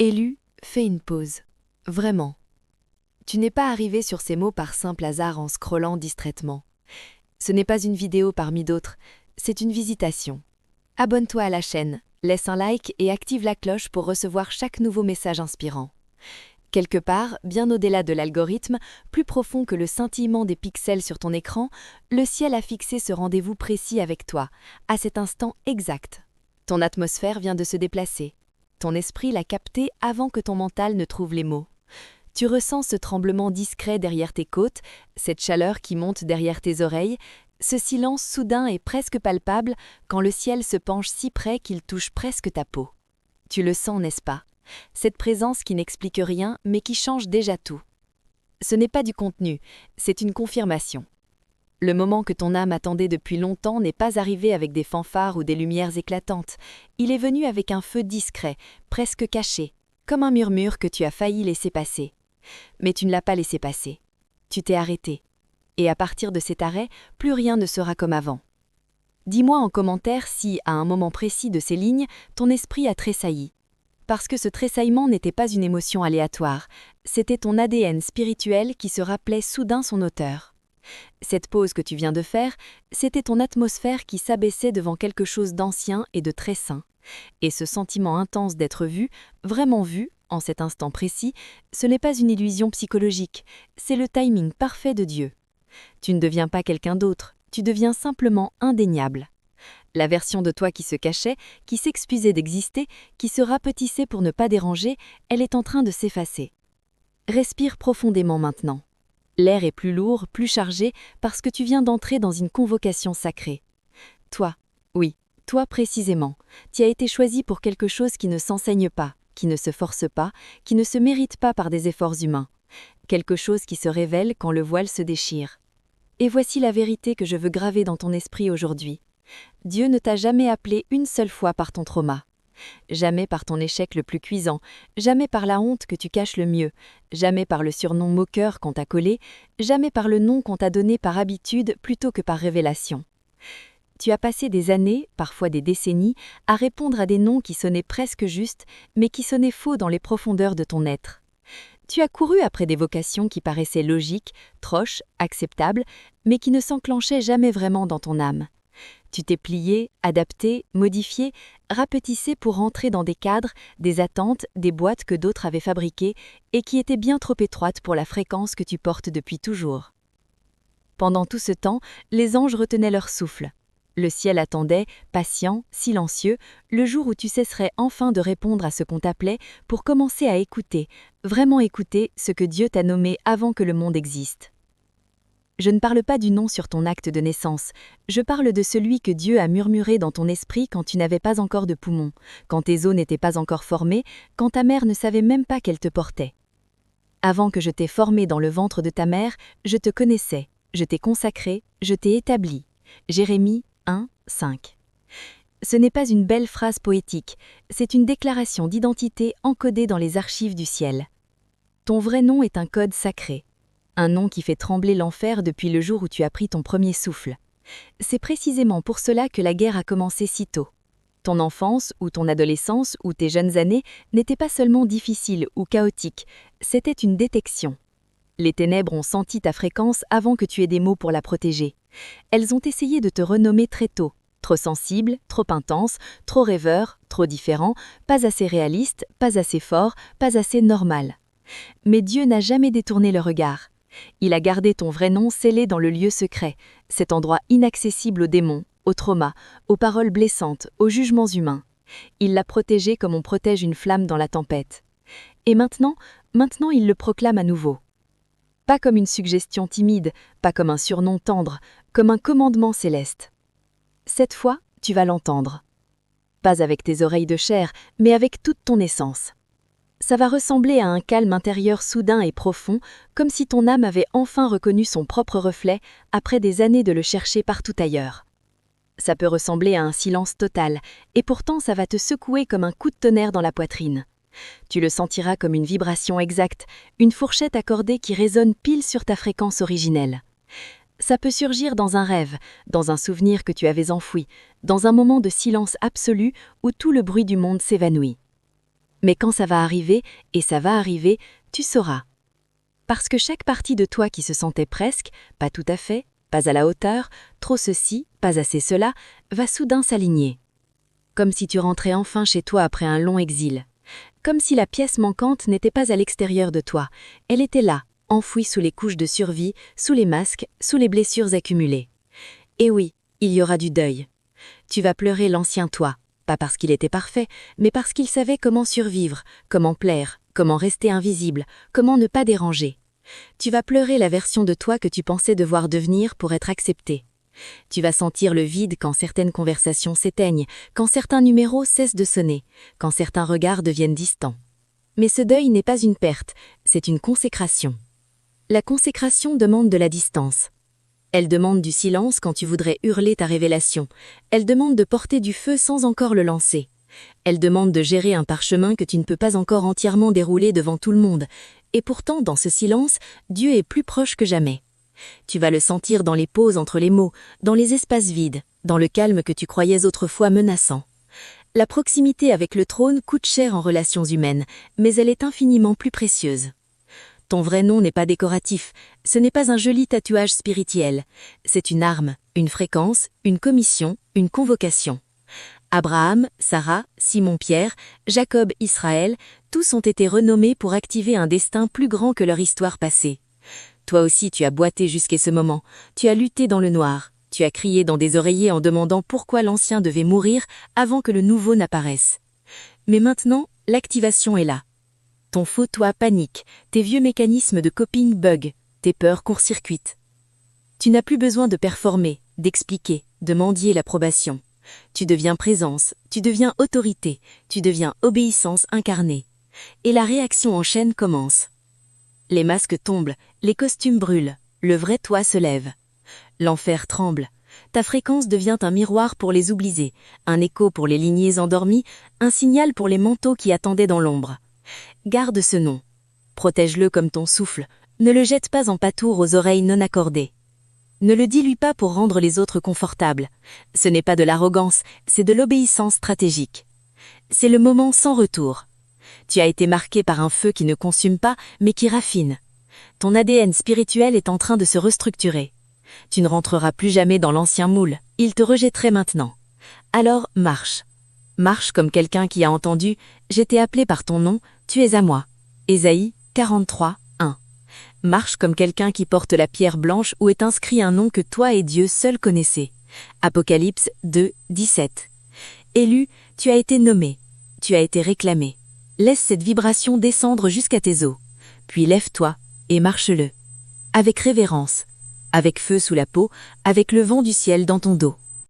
Élu, fais une pause. Vraiment. Tu n'es pas arrivé sur ces mots par simple hasard en scrollant distraitement. Ce n'est pas une vidéo parmi d'autres, c'est une visitation. Abonne-toi à la chaîne, laisse un like et active la cloche pour recevoir chaque nouveau message inspirant. Quelque part, bien au-delà de l'algorithme, plus profond que le scintillement des pixels sur ton écran, le ciel a fixé ce rendez-vous précis avec toi, à cet instant exact. Ton atmosphère vient de se déplacer. Ton esprit l'a capté avant que ton mental ne trouve les mots. Tu ressens ce tremblement discret derrière tes côtes, cette chaleur qui monte derrière tes oreilles, ce silence soudain et presque palpable quand le ciel se penche si près qu'il touche presque ta peau. Tu le sens, n'est-ce pas? Cette présence qui n'explique rien mais qui change déjà tout. Ce n'est pas du contenu, c'est une confirmation. Le moment que ton âme attendait depuis longtemps n'est pas arrivé avec des fanfares ou des lumières éclatantes. Il est venu avec un feu discret, presque caché, comme un murmure que tu as failli laisser passer. Mais tu ne l'as pas laissé passer. Tu t'es arrêté. Et à partir de cet arrêt, plus rien ne sera comme avant. Dis-moi en commentaire si, à un moment précis de ces lignes, ton esprit a tressailli. Parce que ce tressaillement n'était pas une émotion aléatoire, c'était ton ADN spirituel qui se rappelait soudain son auteur. Cette pause que tu viens de faire, c'était ton atmosphère qui s'abaissait devant quelque chose d'ancien et de très sain. Et ce sentiment intense d'être vu, vraiment vu, en cet instant précis, ce n'est pas une illusion psychologique, c'est le timing parfait de Dieu. Tu ne deviens pas quelqu'un d'autre, tu deviens simplement indéniable. La version de toi qui se cachait, qui s'excusait d'exister, qui se rapetissait pour ne pas déranger, elle est en train de s'effacer. Respire profondément maintenant. L'air est plus lourd, plus chargé, parce que tu viens d'entrer dans une convocation sacrée. Toi, oui, toi précisément, tu as été choisi pour quelque chose qui ne s'enseigne pas, qui ne se force pas, qui ne se mérite pas par des efforts humains. Quelque chose qui se révèle quand le voile se déchire. Et voici la vérité que je veux graver dans ton esprit aujourd'hui. Dieu ne t'a jamais appelé une seule fois par ton trauma. Jamais par ton échec le plus cuisant, jamais par la honte que tu caches le mieux, jamais par le surnom moqueur qu'on t'a collé, jamais par le nom qu'on t'a donné par habitude plutôt que par révélation. Tu as passé des années, parfois des décennies, à répondre à des noms qui sonnaient presque justes, mais qui sonnaient faux dans les profondeurs de ton être. Tu as couru après des vocations qui paraissaient logiques, proches, acceptables, mais qui ne s'enclenchaient jamais vraiment dans ton âme. Tu t'es plié, adapté, modifié, rapetissé pour rentrer dans des cadres, des attentes, des boîtes que d'autres avaient fabriquées et qui étaient bien trop étroites pour la fréquence que tu portes depuis toujours. Pendant tout ce temps, les anges retenaient leur souffle. Le ciel attendait, patient, silencieux, le jour où tu cesserais enfin de répondre à ce qu'on t'appelait pour commencer à écouter, vraiment écouter ce que Dieu t'a nommé avant que le monde existe. Je ne parle pas du nom sur ton acte de naissance, je parle de celui que Dieu a murmuré dans ton esprit quand tu n'avais pas encore de poumons, quand tes os n'étaient pas encore formés, quand ta mère ne savait même pas qu'elle te portait. Avant que je t'ai formé dans le ventre de ta mère, je te connaissais, je t'ai consacré, je t'ai établi. Jérémie 1, 5. Ce n'est pas une belle phrase poétique, c'est une déclaration d'identité encodée dans les archives du ciel. Ton vrai nom est un code sacré. Un nom qui fait trembler l'enfer depuis le jour où tu as pris ton premier souffle. C'est précisément pour cela que la guerre a commencé si tôt. Ton enfance ou ton adolescence ou tes jeunes années n'étaient pas seulement difficiles ou chaotiques, c'était une détection. Les ténèbres ont senti ta fréquence avant que tu aies des mots pour la protéger. Elles ont essayé de te renommer très tôt. Trop sensible, trop intense, trop rêveur, trop différent, pas assez réaliste, pas assez fort, pas assez normal. Mais Dieu n'a jamais détourné le regard. Il a gardé ton vrai nom scellé dans le lieu secret, cet endroit inaccessible aux démons, aux traumas, aux paroles blessantes, aux jugements humains. Il l'a protégé comme on protège une flamme dans la tempête. Et maintenant il le proclame à nouveau. Pas comme une suggestion timide, pas comme un surnom tendre, comme un commandement céleste. Cette fois, tu vas l'entendre. Pas avec tes oreilles de chair, mais avec toute ton essence. Ça va ressembler à un calme intérieur soudain et profond, comme si ton âme avait enfin reconnu son propre reflet après des années de le chercher partout ailleurs. Ça peut ressembler à un silence total, et pourtant ça va te secouer comme un coup de tonnerre dans la poitrine. Tu le sentiras comme une vibration exacte, une fourchette accordée qui résonne pile sur ta fréquence originelle. Ça peut surgir dans un rêve, dans un souvenir que tu avais enfoui, dans un moment de silence absolu où tout le bruit du monde s'évanouit. Mais quand ça va arriver, et ça va arriver, tu sauras. Parce que chaque partie de toi qui se sentait presque, pas tout à fait, pas à la hauteur, trop ceci, pas assez cela, va soudain s'aligner. Comme si tu rentrais enfin chez toi après un long exil. Comme si la pièce manquante n'était pas à l'extérieur de toi, elle était là, enfouie sous les couches de survie, sous les masques, sous les blessures accumulées. Et oui, il y aura du deuil. Tu vas pleurer l'ancien toi, pas parce qu'il était parfait, mais parce qu'il savait comment survivre, comment plaire, comment rester invisible, comment ne pas déranger. Tu vas pleurer la version de toi que tu pensais devoir devenir pour être accepté. Tu vas sentir le vide quand certaines conversations s'éteignent, quand certains numéros cessent de sonner, quand certains regards deviennent distants. Mais ce deuil n'est pas une perte, c'est une consécration. La consécration demande de la distance. Elle demande du silence quand tu voudrais hurler ta révélation. Elle demande de porter du feu sans encore le lancer. Elle demande de gérer un parchemin que tu ne peux pas encore entièrement dérouler devant tout le monde. Et pourtant, dans ce silence, Dieu est plus proche que jamais. Tu vas le sentir dans les pauses entre les mots, dans les espaces vides, dans le calme que tu croyais autrefois menaçant. La proximité avec le trône coûte cher en relations humaines, mais elle est infiniment plus précieuse. Ton vrai nom n'est pas décoratif, ce n'est pas un joli tatouage spirituel. C'est une arme, une fréquence, une commission, une convocation. Abraham, Sarah, Simon-Pierre, Jacob, Israël, tous ont été renommés pour activer un destin plus grand que leur histoire passée. Toi aussi tu as boité jusqu'à ce moment, tu as lutté dans le noir, tu as crié dans des oreillers en demandant pourquoi l'ancien devait mourir avant que le nouveau n'apparaisse. Mais maintenant, l'activation est là. Ton faux toi panique, tes vieux mécanismes de coping bug, tes peurs court-circuitent. Tu n'as plus besoin de performer, d'expliquer, de mendier l'approbation. Tu deviens présence, tu deviens autorité, tu deviens obéissance incarnée. Et la réaction en chaîne commence. Les masques tombent, les costumes brûlent, le vrai toi se lève. L'enfer tremble. Ta fréquence devient un miroir pour les oubliés, un écho pour les lignées endormies, un signal pour les manteaux qui attendaient dans l'ombre. Garde ce nom. Protège-le comme ton souffle, ne le jette pas en pâture aux oreilles non accordées. Ne le dilue pas pour rendre les autres confortables. Ce n'est pas de l'arrogance, c'est de l'obéissance stratégique. C'est le moment sans retour. Tu as été marqué par un feu qui ne consume pas, mais qui raffine. Ton ADN spirituel est en train de se restructurer. Tu ne rentreras plus jamais dans l'ancien moule, il te rejetterait maintenant. Alors marche. Marche comme quelqu'un qui a entendu « J'ai été appelé par ton nom, tu es à moi ». Ésaïe 43, 1. Marche comme quelqu'un qui porte la pierre blanche où est inscrit un nom que toi et Dieu seul connaissez. Apocalypse 2, 17. Élu, tu as été nommé, tu as été réclamé. Laisse cette vibration descendre jusqu'à tes os. Puis lève-toi et marche-le. Avec révérence, avec feu sous la peau, avec le vent du ciel dans ton dos.